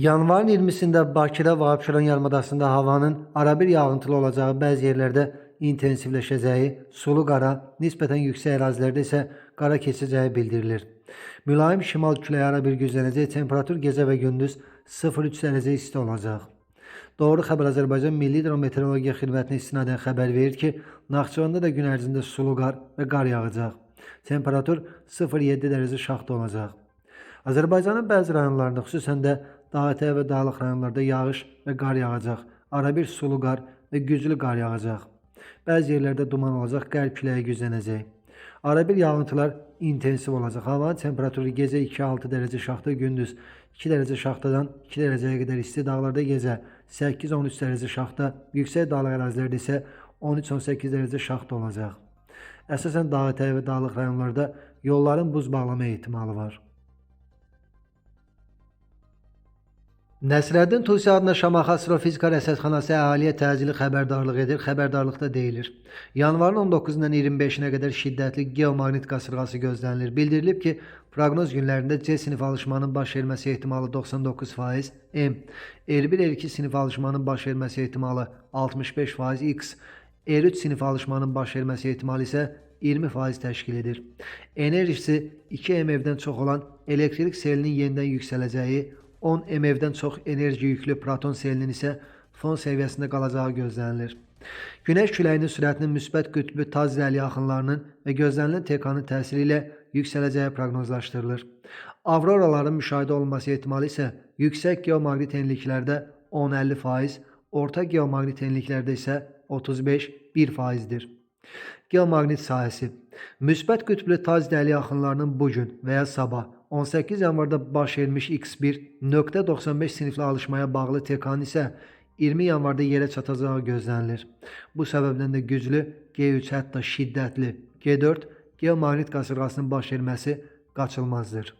Yanvarın 20'sində Bakıda və Abşeron yarımadasında havanın arabir yağıntılı olacağı, bəzi yerlərdə intensivləşəcəyi, sulu qara, nisbətən yüksək ərazilərdə isə qara keçəcəyi bildirilir. Mülayim şimal küləyi arabir güclənəcək, temperatur gecə və gündüz 0-3 dərəcə isti olacaq. Doğru Xəbər Azərbaycan Milli Hidrometeorologiya Xidmətinə istinadən xəbər verir ki, Naxçıvanda da gün ərzində sulu qar və qar yağacaq. Temperatur 0-7 dərəcə şaxta olacaq. Azərbaycanın bəzi rayonlarında, xüsusən də Dağətəyə və Dağlıq rayonlarda yağış və qar yağacaq. Arabir sulu qar və güclü qar yağacaq. Bəzi yerlərdə duman olacaq, qərb küləyi güclənəcək. Arabir yağıntılar intensiv olacaq. Havanın temperaturu gecə 2-6 dərəcə şaxta, gündüz 2 dərəcə şaxtadan 2 dərəcəyə qədər isti. Dağlarda gecə 8-13 dərəcə şaxta, yüksək dağlıq ərazilərdə isə 13-18 dərəcə şaxta olacaq. Əsasən Dağətəyə və Dağlıq rayonlarda yolların buz bağlama ehtimalı var. Nəsrəddin Tusi adına Şamaxı Astrofizika Rəsədxanası əhaliyə təcili xəbərdarlıq edir. Xəbərdarlıqda deyilir: Yanvarın 19-dan 25-nə qədər şiddətli geomaqnit qasırğası gözlənilir. Bildirilib ki, proqnoz günlərində C sinif alışmanın baş verməsi ehtimalı 99%, M, L1, L2 sinif alışmanın baş verməsi ehtimalı 65%, X, L3 sinif alışmanın baş verməsi ehtimalı isə 20% təşkil edir. Enerjisi 2 MV-dən çox olan elektrik selinin yenidən yüksələcəyi, 10 MV-dən çox enerji yüklü proton selinin isə fon səviyyəsində qalacağı gözlənilir. Günəş küləyinin sürətinin müsbət qütbü taz zəli axınlarının və gözlənilən TK-nın təsiri ilə yüksələcəyi proqnozlaşdırılır. Avroraların müşahidə olunması ehtimalı isə yüksək geomaqnit enliklərdə 10-50%, orta geomaqnit enliklərdə isə 35-1%-dir. Geomaqnit sahəsi. Müsbət qütblü taz dəli axınlarının bugün və ya sabah 18 yanvarda baş vermiş X1 .95 sinifli alışmaya bağlı TK-nın isə 20 yanvarda yerə çatacağı gözlənilir. Bu səbəbdən də güclü G3, hətta şiddətli G4 geomaqnit qasırğasının baş verməsi qaçılmazdır.